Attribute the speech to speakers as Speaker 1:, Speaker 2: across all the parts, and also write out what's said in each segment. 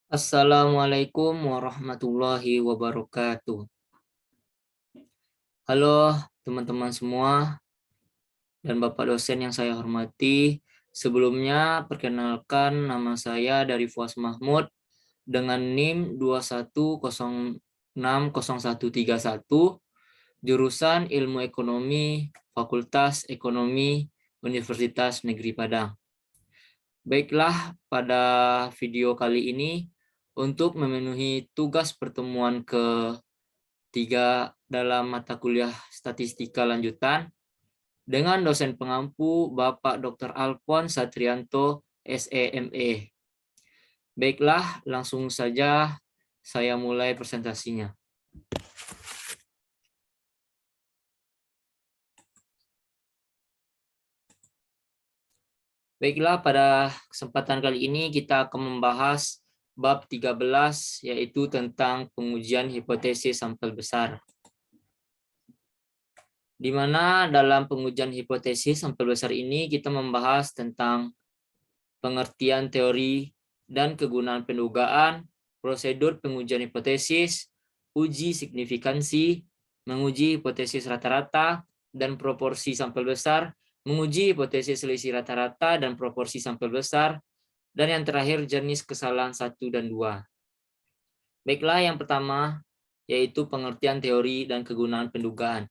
Speaker 1: Assalamualaikum warahmatullahi wabarakatuh. Halo teman-teman semua dan Bapak dosen yang saya hormati. Sebelumnya perkenalkan, nama saya dari Fuas Mahmud dengan NIM 21060131, jurusan Ilmu Ekonomi, Fakultas Ekonomi, Universitas Negeri Padang. Baiklah, pada video kali ini untuk memenuhi tugas pertemuan ke-3 dalam mata kuliah Statistika Lanjutan dengan dosen pengampu Bapak Dr. Alphonse Satrianto, SEME. Baiklah, langsung saja saya mulai presentasinya. Baiklah, pada kesempatan kali ini kita akan membahas bab 13, yaitu tentang pengujian hipotesis sampel besar. Di mana dalam pengujian hipotesis sampel besar ini kita membahas tentang pengertian teori dan kegunaan pendugaan, prosedur pengujian hipotesis, uji signifikansi, menguji hipotesis rata-rata dan proporsi sampel besar, menguji hipotesis selisih rata-rata dan proporsi sampel besar, dan yang terakhir jenis kesalahan 1 dan 2. Baiklah, yang pertama yaitu pengertian teori dan kegunaan pendugaan.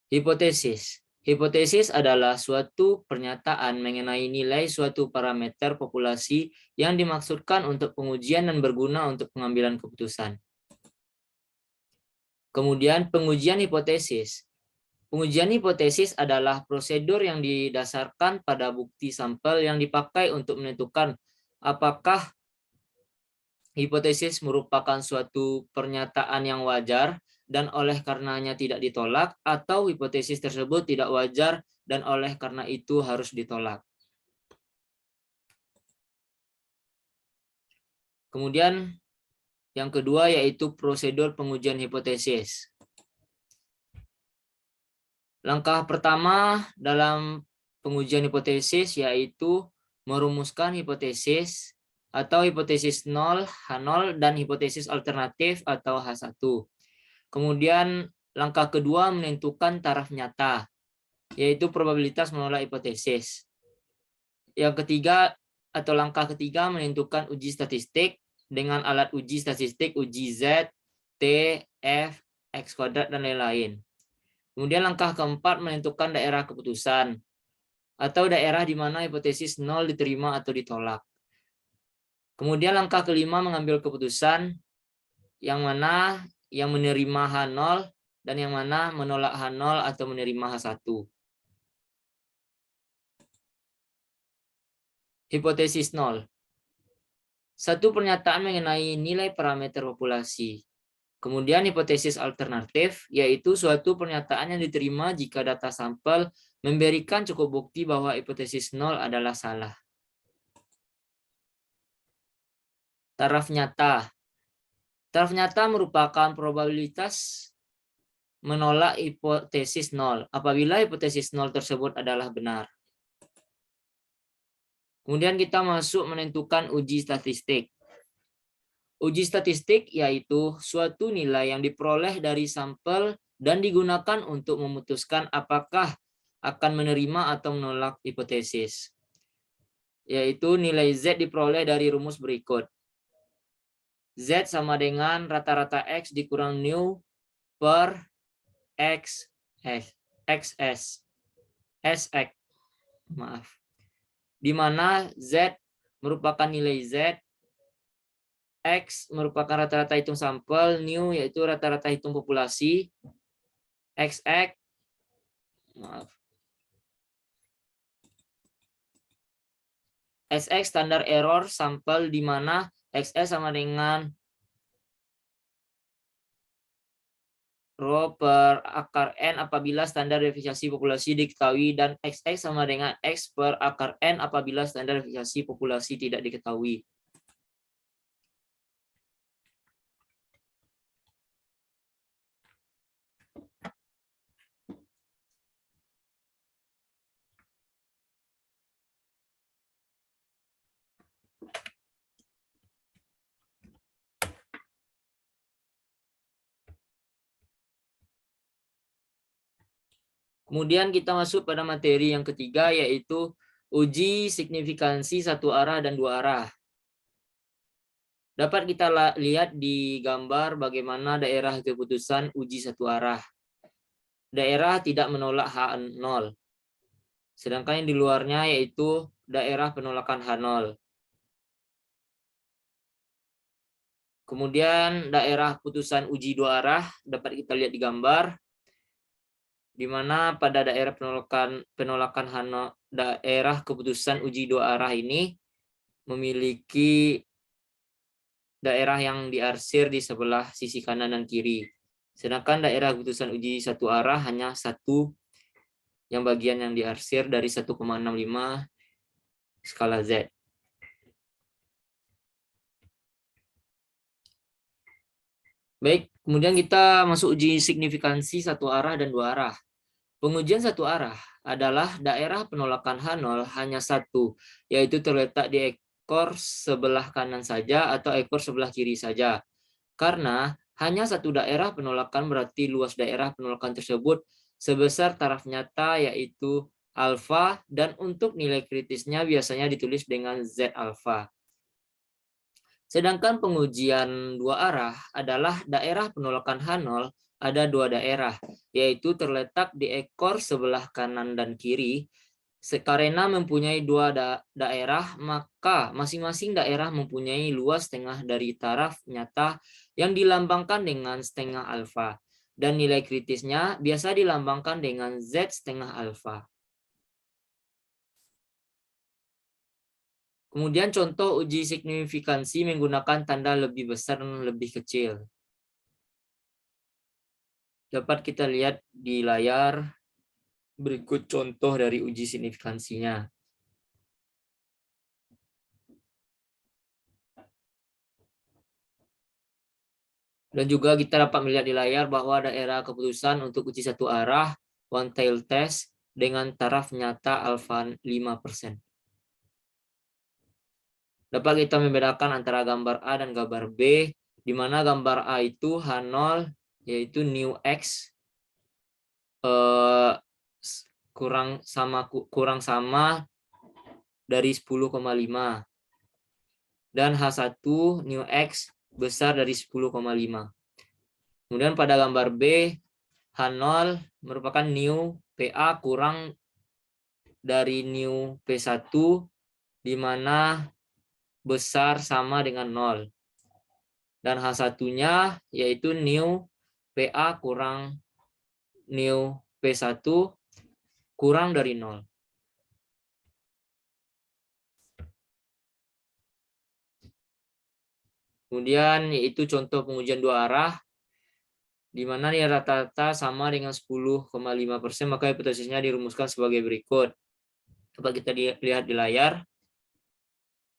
Speaker 1: Hipotesis. Hipotesis adalah suatu pernyataan mengenai nilai suatu parameter populasi yang dimaksudkan untuk pengujian dan berguna untuk pengambilan keputusan. Kemudian pengujian hipotesis. Pengujian hipotesis adalah prosedur yang didasarkan pada bukti sampel yang dipakai untuk menentukan apakah hipotesis merupakan suatu pernyataan yang wajar dan oleh karenanya tidak ditolak, atau hipotesis tersebut tidak wajar dan oleh karena itu harus ditolak. Kemudian yang kedua yaitu prosedur pengujian hipotesis. Langkah pertama dalam pengujian hipotesis yaitu merumuskan hipotesis atau hipotesis 0, H0, dan hipotesis alternatif atau H1. Kemudian langkah kedua menentukan taraf nyata, yaitu probabilitas menolak hipotesis. Yang ketiga atau langkah ketiga menentukan uji statistik dengan alat uji statistik uji Z, T, F, X kuadrat, dan lain-lain. Kemudian langkah keempat menentukan daerah keputusan atau daerah di mana hipotesis 0 diterima atau ditolak. Kemudian langkah kelima mengambil keputusan yang mana yang menerima H0 dan yang mana menolak H0 atau menerima H1. Hipotesis 0. Satu pernyataan mengenai nilai parameter populasi. Kemudian hipotesis alternatif, yaitu suatu pernyataan yang diterima jika data sampel memberikan cukup bukti bahwa hipotesis 0 adalah salah. Taraf nyata. Taraf nyata merupakan probabilitas menolak hipotesis 0 apabila hipotesis 0 tersebut adalah benar. Kemudian kita masuk menentukan uji statistik. Uji statistik yaitu suatu nilai yang diperoleh dari sampel dan digunakan untuk memutuskan apakah akan menerima atau menolak hipotesis. Yaitu nilai Z diperoleh dari rumus berikut. Z sama dengan rata-rata X dikurang nu per XS. SX. Maaf. Di mana Z merupakan nilai Z, X merupakan rata-rata hitung sampel, nu yaitu rata-rata hitung populasi, XX SX standar error sampel, di mana XS sama dengan rho per akar N apabila standar deviasi populasi diketahui, dan XX sama dengan X per akar N apabila standar deviasi populasi tidak diketahui. Kemudian kita masuk pada materi yang ketiga, yaitu uji signifikansi satu arah dan dua arah. Dapat kita lihat di gambar bagaimana daerah keputusan uji satu arah. Daerah tidak menolak H0. Sedangkan yang di luarnya yaitu daerah penolakan H0. Kemudian daerah putusan uji dua arah dapat kita lihat di gambar, di mana pada daerah penolakan H0, daerah keputusan uji dua arah ini memiliki daerah yang diarsir di sebelah sisi kanan dan kiri. Sedangkan daerah keputusan uji satu arah hanya satu yang bagian yang diarsir dari 1,65 skala Z. Baik, kemudian kita masuk uji signifikansi satu arah dan dua arah. Pengujian satu arah adalah daerah penolakan H0 hanya satu, yaitu terletak di ekor sebelah kanan saja atau ekor sebelah kiri saja. Karena hanya satu daerah penolakan berarti luas daerah penolakan tersebut sebesar taraf nyata yaitu alfa, dan untuk nilai kritisnya biasanya ditulis dengan Z alfa. Sedangkan pengujian dua arah adalah daerah penolakan H0 ada dua daerah, yaitu terletak di ekor sebelah kanan dan kiri. Karena mempunyai dua daerah, maka masing-masing daerah mempunyai luas setengah dari taraf nyata yang dilambangkan dengan setengah alfa. Dan nilai kritisnya biasa dilambangkan dengan Z setengah alfa. Kemudian contoh uji signifikansi menggunakan tanda lebih besar dan lebih kecil. Dapat kita lihat di layar berikut contoh dari uji signifikansinya. Dan juga kita dapat melihat di layar bahwa daerah keputusan untuk uji satu arah one tail test dengan taraf nyata alfa 5%. Dapat kita membedakan antara gambar A dan gambar B, di mana gambar A itu H0 yaitu new X kurang sama dari 10,5 dan H1 new X besar dari 10,5. Kemudian pada gambar B, H0 merupakan new PA kurang dari new P1 di mana besar sama dengan 0. Dan H1-nya yaitu new PA kurang new P1 kurang dari 0. Kemudian yaitu contoh pengujian dua arah, di mana nilai rata-rata sama dengan 10,5%, maka hipotesisnya dirumuskan sebagai berikut. Coba kita lihat di layar.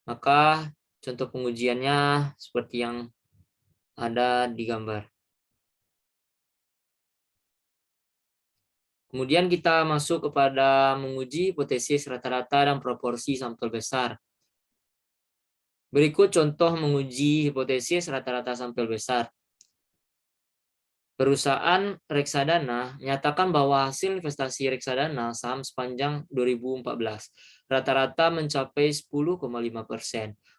Speaker 1: Maka contoh pengujiannya seperti yang ada di gambar. Kemudian kita masuk kepada menguji hipotesis rata-rata dan proporsi sampel besar. Berikut contoh menguji hipotesis rata-rata sampel besar. Perusahaan reksadana menyatakan bahwa hasil investasi reksadana saham sepanjang 2014 rata-rata mencapai 10,5%.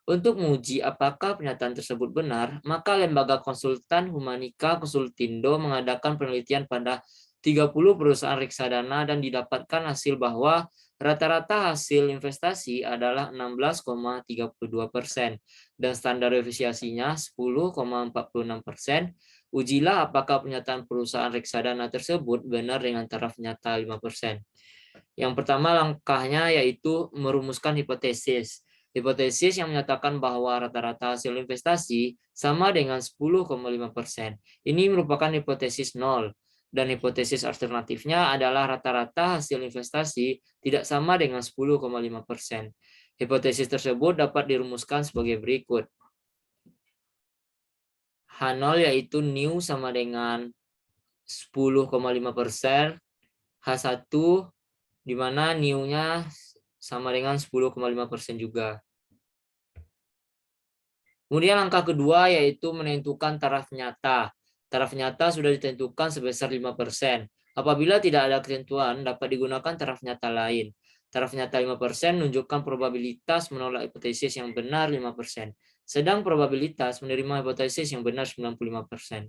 Speaker 1: Untuk menguji apakah pernyataan tersebut benar, maka lembaga konsultan Humanica Konsultindo mengadakan penelitian pada 30 perusahaan reksadana dan didapatkan hasil bahwa rata-rata hasil investasi adalah 16,32% dan standar deviasinya 10,46%. Ujilah apakah pernyataan perusahaan reksadana tersebut benar dengan taraf nyata 5%. Yang pertama langkahnya yaitu merumuskan hipotesis. Hipotesis yang menyatakan bahwa rata-rata hasil investasi sama dengan 10,5%. Ini merupakan hipotesis 0. Dan hipotesis alternatifnya adalah rata-rata hasil investasi tidak sama dengan 10,5%. Hipotesis tersebut dapat dirumuskan sebagai berikut. H0 yaitu new sama dengan 10,5%, H1 di mana new-nya sama dengan 10,5% juga. Kemudian langkah kedua yaitu menentukan taraf nyata. Taraf nyata sudah ditentukan sebesar 5%. Apabila tidak ada ketentuan, dapat digunakan taraf nyata lain. Taraf nyata 5% menunjukkan probabilitas menolak hipotesis yang benar 5%. Sedang probabilitas menerima hipotesis yang benar 95%.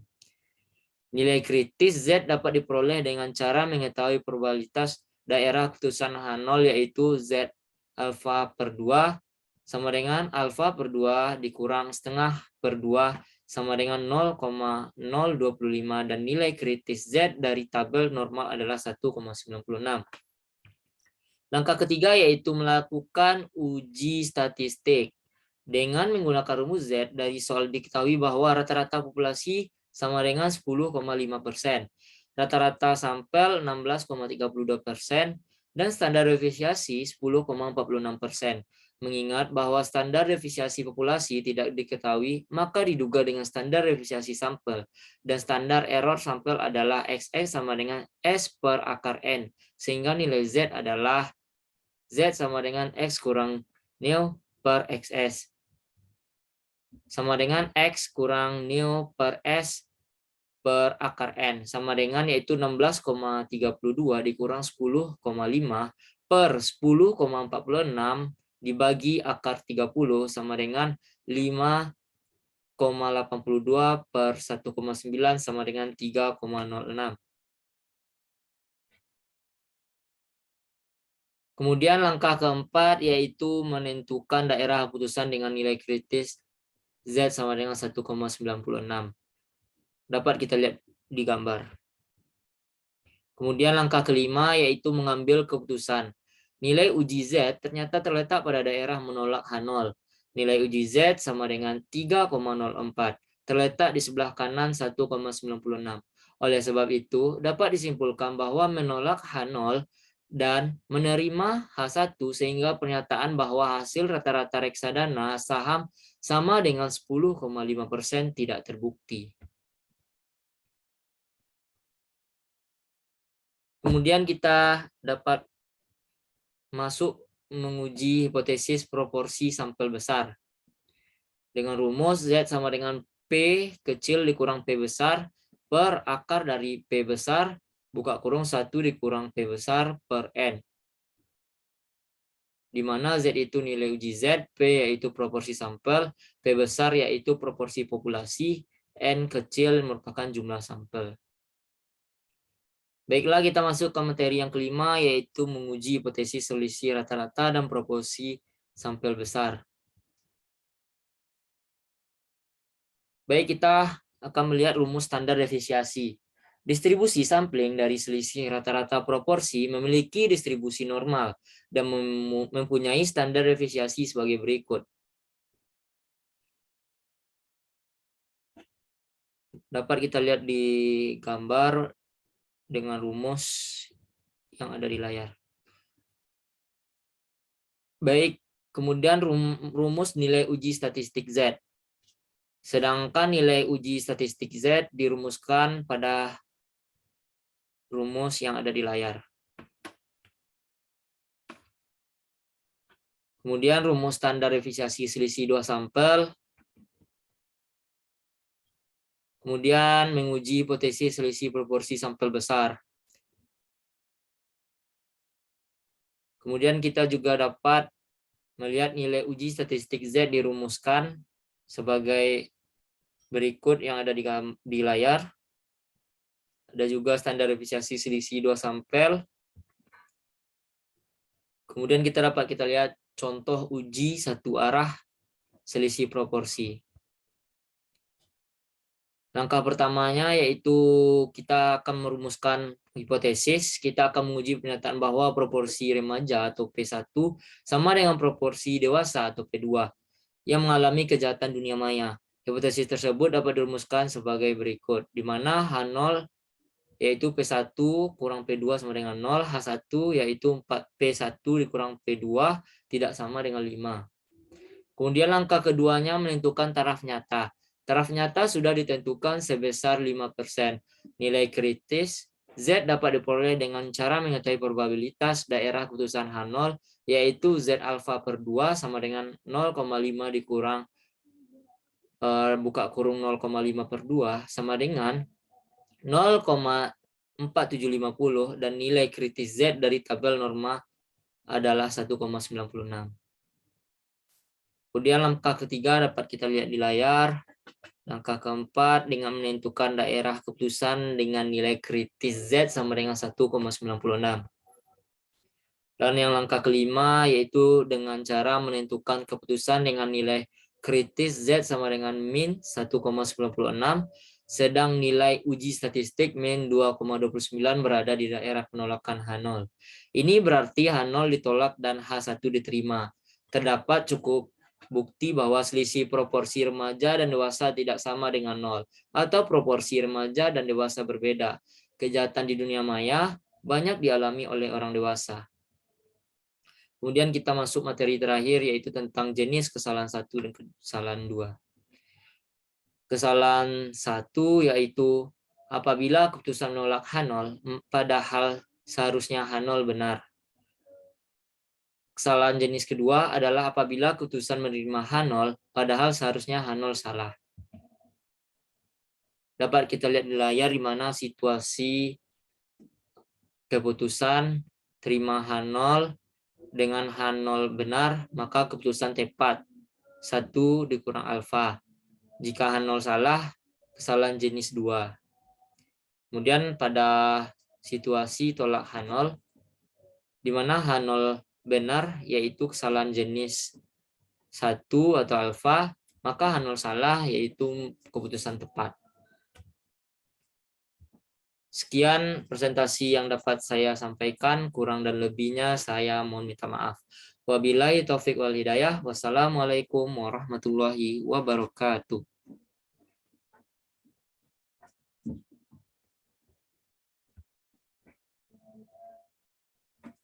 Speaker 1: Nilai kritis Z dapat diperoleh dengan cara mengetahui probabilitas daerah keputusan H0 yaitu Z alfa per 2 sama dengan alfa per 2 dikurang setengah per 2 sama dengan 0,025 dan nilai kritis Z dari tabel normal adalah 1,96. Langkah ketiga yaitu melakukan uji statistik. Dengan menggunakan rumus Z, dari soal diketahui bahwa rata-rata populasi sama dengan 10,5%. Rata-rata sampel 16,32% dan standar deviasi 10,46%. Mengingat bahwa standar deviasi populasi tidak diketahui, maka diduga dengan standar deviasi sampel. Dan standar error sampel adalah XX sama dengan S per akar N. Sehingga nilai Z adalah Z sama dengan X kurang nil per XS. Sama dengan X kurang nil per S per akar N. Sama dengan yaitu 16,32 dikurang 10,5 per 10,46 dibagi akar 30 sama dengan 5,82 per 1,9 sama dengan 3,06. Kemudian langkah keempat yaitu menentukan daerah keputusan dengan nilai kritis Z sama dengan 1,96. Dapat kita lihat di gambar. Kemudian langkah kelima yaitu mengambil keputusan. Nilai uji Z ternyata terletak pada daerah menolak H0. Nilai uji Z sama dengan 3,04. Terletak di sebelah kanan 1,96. Oleh sebab itu, dapat disimpulkan bahwa menolak H0 dan menerima H1 sehingga pernyataan bahwa hasil rata-rata reksadana saham sama dengan 10,5% tidak terbukti. Kemudian kita dapat masuk menguji hipotesis proporsi sampel besar. Dengan rumus Z sama dengan P kecil dikurang P besar per akar dari P besar, buka kurung 1 dikurang P besar per N. Di mana Z itu nilai uji Z, P yaitu proporsi sampel, P besar yaitu proporsi populasi, N kecil merupakan jumlah sampel. Baiklah, kita masuk ke materi yang kelima, yaitu menguji hipotesis selisih rata-rata dan proporsi sampel besar. Baik, kita akan melihat rumus standar deviasi. Distribusi sampling dari selisih rata-rata proporsi memiliki distribusi normal dan mempunyai standar deviasi sebagai berikut. Dapat kita lihat di gambar dengan rumus yang ada di layar. Baik, kemudian rumus nilai uji statistik Z. Sedangkan nilai uji statistik Z dirumuskan pada rumus yang ada di layar. Kemudian rumus standar deviasi selisih 2 sampel. Kemudian menguji hipotesis selisih proporsi sampel besar. Kemudian kita juga dapat melihat nilai uji statistik Z dirumuskan sebagai berikut yang ada di layar. Ada juga standar deviasi selisih 2 sampel. Kemudian kita lihat contoh uji satu arah selisih proporsi. Langkah pertamanya yaitu kita akan merumuskan hipotesis. Kita akan menguji pernyataan bahwa proporsi remaja atau P1 sama dengan proporsi dewasa atau P2 yang mengalami kejahatan dunia maya. Hipotesis tersebut dapat dirumuskan sebagai berikut, di mana H0 yaitu P1 kurang P2 sama dengan 0, H1 yaitu P1 dikurang P2 tidak sama dengan 5. Kemudian langkah keduanya menentukan taraf nyata. Taraf nyata sudah ditentukan sebesar 5%. Nilai kritis Z dapat diperoleh dengan cara mengetahui probabilitas daerah keputusan H0, yaitu Z alfa per 2 sama dengan 0,5 dikurang buka kurung 0,5 per 2 sama dengan 0,5 4750 dan nilai kritis Z dari tabel norma adalah 1,96. Kemudian langkah ketiga dapat kita lihat di layar. Langkah keempat dengan menentukan daerah keputusan dengan nilai kritis Z sama dengan 1,96. Dan yang langkah kelima yaitu dengan cara menentukan keputusan dengan nilai kritis Z sama dengan min 1,96, sedang nilai uji statistik min 2,29 berada di daerah penolakan H0. Ini berarti H0 ditolak dan H1 diterima. Terdapat cukup bukti bahwa selisih proporsi remaja dan dewasa tidak sama dengan 0, atau proporsi remaja dan dewasa berbeda. Kejahatan di dunia maya banyak dialami oleh orang dewasa. Kemudian kita masuk materi terakhir yaitu tentang jenis kesalahan 1 dan kesalahan 2. Kesalahan 1 yaitu apabila keputusan menolak H0 padahal seharusnya H0 benar. Kesalahan jenis kedua adalah apabila keputusan menerima H0 padahal seharusnya H0 salah. Dapat kita lihat di layar di mana situasi keputusan terima H0 dengan H0 benar, maka keputusan tepat 1 dikurang alfa. Jika H0 salah, kesalahan jenis 2. Kemudian pada situasi tolak H0, di mana H0 benar, yaitu kesalahan jenis 1 atau alfa, maka H0 salah, yaitu keputusan tepat. Sekian presentasi yang dapat saya sampaikan, kurang dan lebihnya saya mohon minta maaf. Wabillahi taufik wal hidayah. Wassalamualaikum warahmatullahi wabarakatuh.